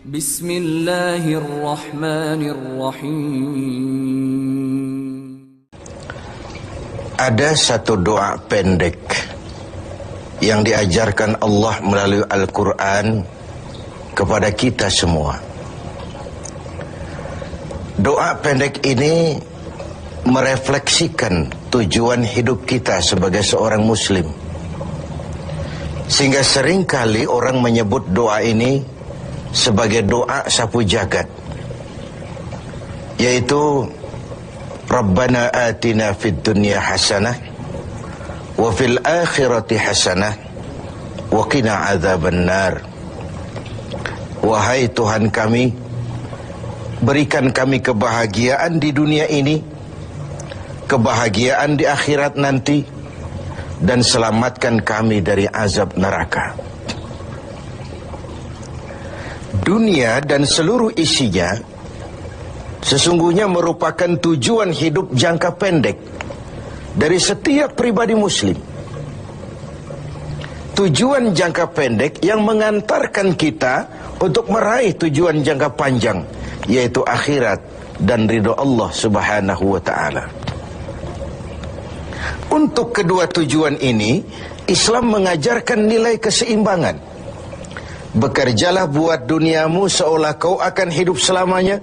Bismillahirrahmanirrahim. Ada satu doa pendek yang diajarkan Allah melalui Al-Quran kepada kita semua. Doa pendek ini merefleksikan tujuan hidup kita sebagai seorang muslim. Sehingga seringkali orang menyebut doa ini sebagai doa sapu jagat, yaitu Rabbana atina fid dunya hasanah wa fil akhirati hasanah wa qina adzabannar. Wahai Tuhan kami, berikan kami kebahagiaan di dunia ini, kebahagiaan di akhirat nanti, dan selamatkan kami dari azab neraka. Dunia dan seluruh isinya sesungguhnya merupakan tujuan hidup jangka pendek dari setiap pribadi muslim. Tujuan jangka pendek yang mengantarkan kita untuk meraih tujuan jangka panjang, yaitu akhirat dan ridho Allah Subhanahu wa ta'ala. Untuk kedua tujuan ini, Islam mengajarkan nilai keseimbangan. Bekerjalah buat duniamu seolah kau akan hidup selamanya,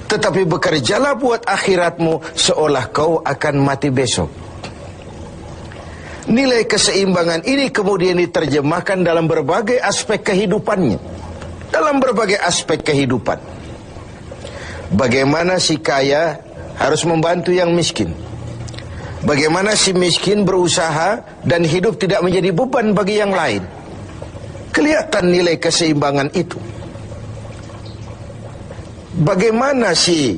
tetapi bekerjalah buat akhiratmu seolah kau akan mati besok. Nilai keseimbangan ini kemudian diterjemahkan dalam berbagai aspek kehidupannya. Dalam berbagai aspek kehidupan. Bagaimana si kaya harus membantu yang miskin. Bagaimana si miskin berusaha dan hidup tidak menjadi beban bagi yang lain. Kelihatan nilai keseimbangan itu. Bagaimana si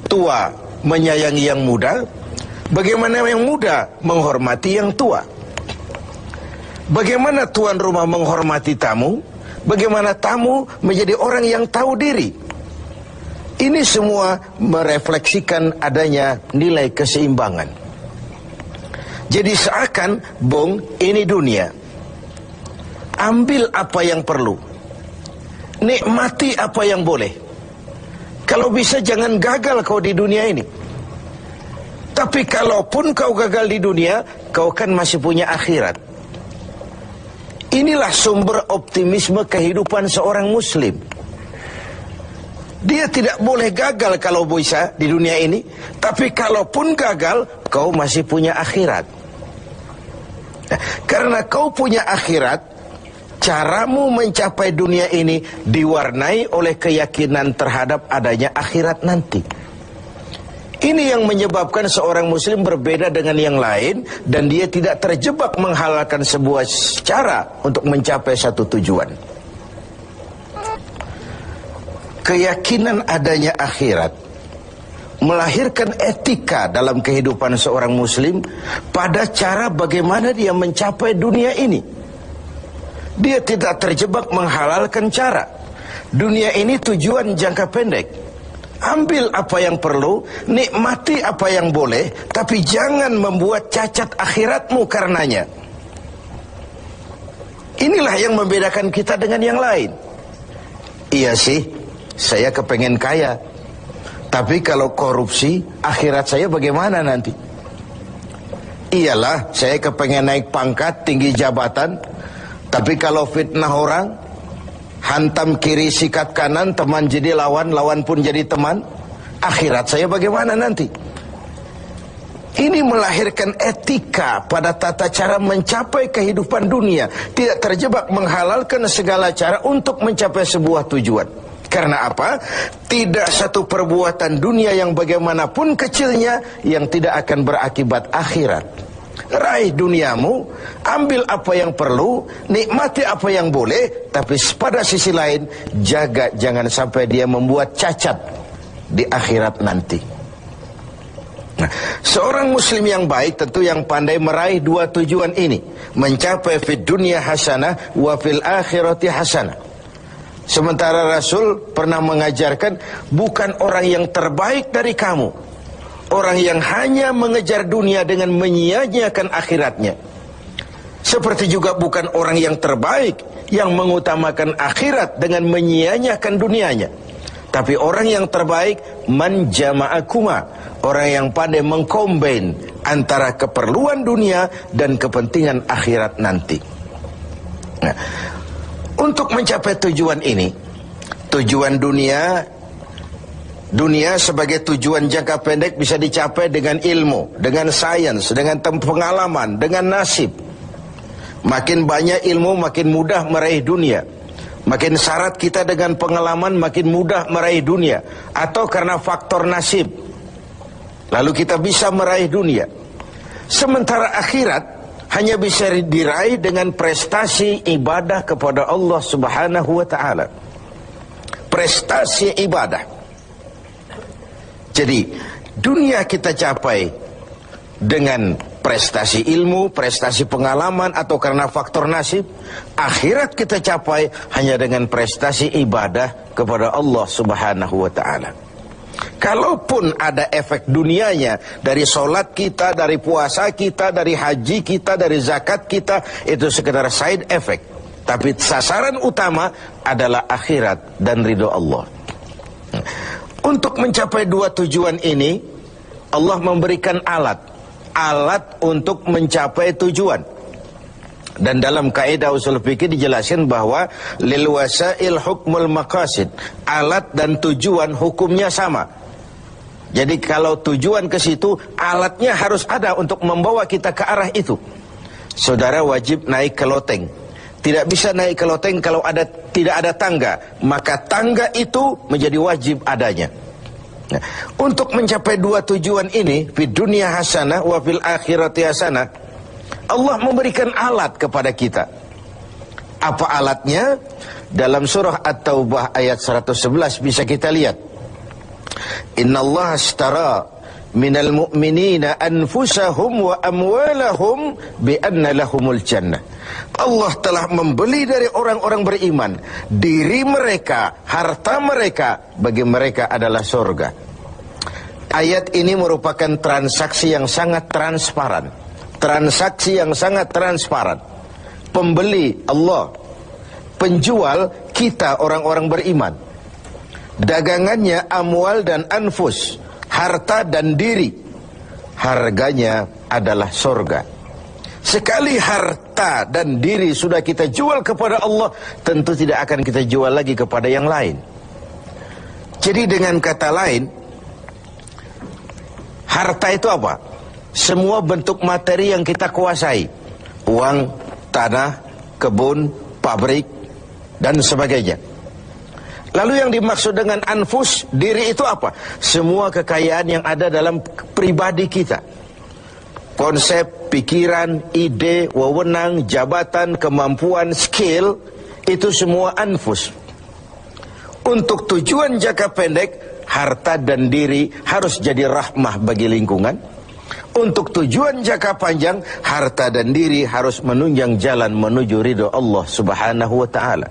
tua menyayangi yang muda, bagaimana yang muda menghormati yang tua. Bagaimana tuan rumah menghormati tamu, bagaimana tamu menjadi orang yang tahu diri. Ini semua merefleksikan adanya nilai keseimbangan. Jadi seakan, Bung, ini dunia. Ambil apa yang perlu, nikmati apa yang boleh. Kalau bisa jangan gagal kau di dunia ini. Tapi kalaupun kau gagal di dunia, kau kan masih punya akhirat. Inilah sumber optimisme kehidupan seorang muslim. Dia tidak boleh gagal kalau bisa di dunia ini, tapi kalaupun gagal, kau masih punya akhirat. Nah, karena kau punya akhirat, caramu mencapai dunia ini diwarnai oleh keyakinan terhadap adanya akhirat nanti. Ini yang menyebabkan seorang muslim berbeda dengan yang lain, dan dia tidak terjebak menghalalkan sebuah cara untuk mencapai satu tujuan. Keyakinan adanya akhirat melahirkan etika dalam kehidupan seorang muslim pada cara bagaimana dia mencapai dunia ini. Dia tidak terjebak menghalalkan cara. Dunia ini tujuan jangka pendek. Ambil apa yang perlu, nikmati apa yang boleh, tapi jangan membuat cacat akhiratmu karenanya. Inilah yang membedakan kita dengan yang lain. Iya sih, saya kepengen kaya, tapi kalau korupsi, akhirat saya bagaimana nanti? Iyalah, saya kepengen naik pangkat, tinggi jabatan, tapi kalau fitnah orang, hantam kiri sikat kanan, teman jadi lawan, lawan pun jadi teman, akhirat saya bagaimana nanti? Ini melahirkan etika pada tata cara mencapai kehidupan dunia, tidak terjebak menghalalkan segala cara untuk mencapai sebuah tujuan. Karena apa? Tidak satu perbuatan dunia yang bagaimanapun kecilnya yang tidak akan berakibat akhirat. Raih duniamu, ambil apa yang perlu, nikmati apa yang boleh, tapi pada sisi lain jaga jangan sampai dia membuat cacat di akhirat nanti. Nah, seorang muslim yang baik tentu yang pandai meraih dua tujuan ini, mencapai fid dunya hasanah wa fil akhirati hasanah. Sementara Rasul pernah mengajarkan, bukan orang yang terbaik dari kamu orang yang hanya mengejar dunia dengan menyia-nyiakan akhiratnya. Seperti juga bukan orang yang terbaik yang mengutamakan akhirat dengan menyia-nyiakan dunianya. Tapi orang yang terbaik man jama'akuma, orang yang pandai mengkombin antara keperluan dunia dan kepentingan akhirat nanti. Nah, untuk mencapai tujuan ini, tujuan dunia sebagai tujuan jangka pendek bisa dicapai dengan ilmu, dengan sains, dengan pengalaman, dengan nasib. Makin banyak ilmu, makin mudah meraih dunia. Makin syarat kita dengan pengalaman, makin mudah meraih dunia. Atau karena faktor nasib, lalu kita bisa meraih dunia. Sementara akhirat hanya bisa diraih dengan prestasi ibadah kepada Allah Subhanahu wa ta'ala. Prestasi ibadah. Jadi dunia kita capai dengan prestasi ilmu, prestasi pengalaman, atau karena faktor nasib. Akhirat kita capai hanya dengan prestasi ibadah kepada Allah Subhanahu wa ta'ala. Kalaupun ada efek dunianya, dari solat kita, dari puasa kita, dari haji kita, dari zakat kita, itu sekedar side effect. Tapi sasaran utama adalah akhirat dan ridho Allah. Untuk mencapai dua tujuan ini, Allah memberikan alat untuk mencapai tujuan. Dan dalam kaidah usul fikih dijelaskan bahwa lil wasail hukmul maqasid, alat dan tujuan hukumnya sama. Jadi kalau tujuan ke situ, alatnya harus ada untuk membawa kita ke arah itu. Saudara wajib naik ke loteng. Tidak bisa naik ke loteng kalau tidak ada tangga, maka tangga itu menjadi wajib adanya. Nah, untuk mencapai dua tujuan ini, fid dunya hasanah wa fil akhirati hasanah, Allah memberikan alat kepada kita. Apa alatnya? Dalam surah At-Taubah ayat 111 bisa kita lihat. Innallaha ashtara minal mu'minina anfusahum wa amwalahum bi anna lahumul jannah. Allah telah membeli dari orang-orang beriman diri mereka, harta mereka, bagi mereka adalah surga. Ayat ini merupakan transaksi yang sangat transparan. Transaksi yang sangat transparan. Pembeli Allah, penjual kita orang-orang beriman. Dagangannya amwal dan anfus, harta dan diri. Harganya adalah surga. Sekali harta dan diri sudah kita jual kepada Allah, tentu tidak akan kita jual lagi kepada yang lain. Jadi dengan kata lain, harta itu apa? Semua bentuk materi yang kita kuasai. Uang, tanah, kebun, pabrik, dan sebagainya. Lalu yang dimaksud dengan anfus, diri itu apa? Semua kekayaan yang ada dalam pribadi kita. Konsep, pikiran, ide, wewenang, jabatan, kemampuan, skill, itu semua anfus. Untuk tujuan jangka pendek, harta dan diri harus jadi rahmah bagi lingkungan. Untuk tujuan jangka panjang, harta dan diri harus menunjang jalan menuju ridho Allah Subhanahu wa ta'ala.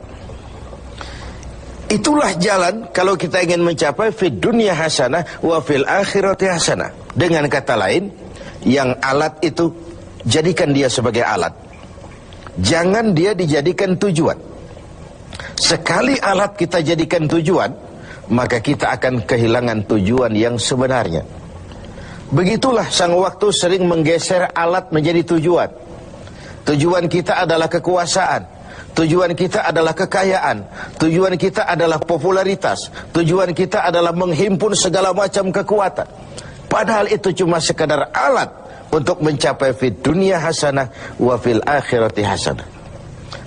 Itulah jalan kalau kita ingin mencapai fid dunya hasanah wa fil akhirati hasanah. Dengan kata lain, yang alat itu jadikan dia sebagai alat. Jangan dia dijadikan tujuan. Sekali alat kita jadikan tujuan, maka kita akan kehilangan tujuan yang sebenarnya. Begitulah sang waktu sering menggeser alat menjadi tujuan. Tujuan kita adalah kekuasaan. Tujuan kita adalah kekayaan. Tujuan kita adalah popularitas. Tujuan kita adalah menghimpun segala macam kekuatan. Padahal itu cuma sekadar alat untuk mencapai fid dunya hasanah wa fil akhirati hasanah.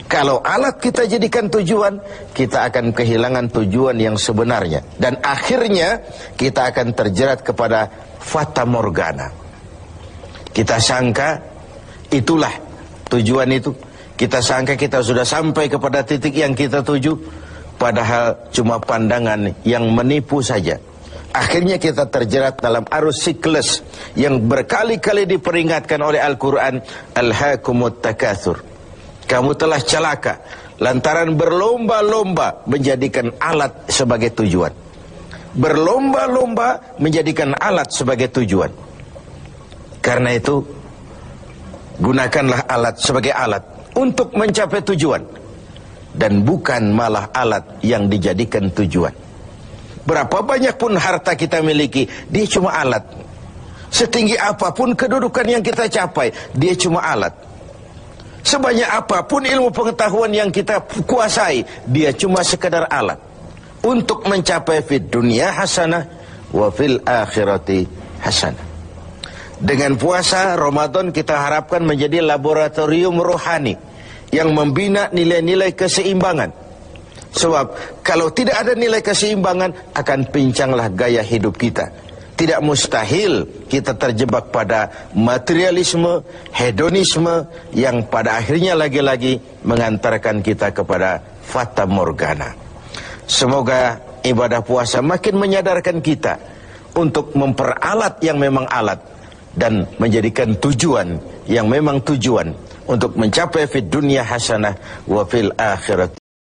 Kalau alat kita jadikan tujuan, kita akan kehilangan tujuan yang sebenarnya. Dan akhirnya kita akan terjerat kepada fata morgana. Kita sangka itulah tujuan itu. Kita sangka kita sudah sampai kepada titik yang kita tuju, padahal cuma pandangan yang menipu saja. Akhirnya kita terjerat dalam arus siklus yang berkali-kali diperingatkan oleh Al-Quran. Alhaakumut takatsur. Kamu telah celaka lantaran berlomba-lomba menjadikan alat sebagai tujuan. Berlomba-lomba menjadikan alat sebagai tujuan. Karena itu, gunakanlah alat sebagai alat untuk mencapai tujuan. dan bukan malah alat yang dijadikan tujuan. Berapa banyak pun harta kita miliki, dia cuma alat. Setinggi apapun kedudukan yang kita capai, dia cuma alat. Sebanyak apapun ilmu pengetahuan yang kita kuasai, dia cuma sekedar alat untuk mencapai fid dunya hasanah wa fil akhirati hasanah. Dengan puasa Ramadan kita harapkan menjadi laboratorium rohani yang membina nilai-nilai keseimbangan. Sebab kalau tidak ada nilai keseimbangan, akan pincanglah gaya hidup kita. Tidak mustahil kita terjebak pada materialisme, hedonisme yang pada akhirnya lagi-lagi mengantarkan kita kepada fata morgana. Semoga ibadah puasa makin menyadarkan kita untuk memperalat yang memang alat dan menjadikan tujuan yang memang tujuan untuk mencapai fid dunya hasanah wa fil akhirati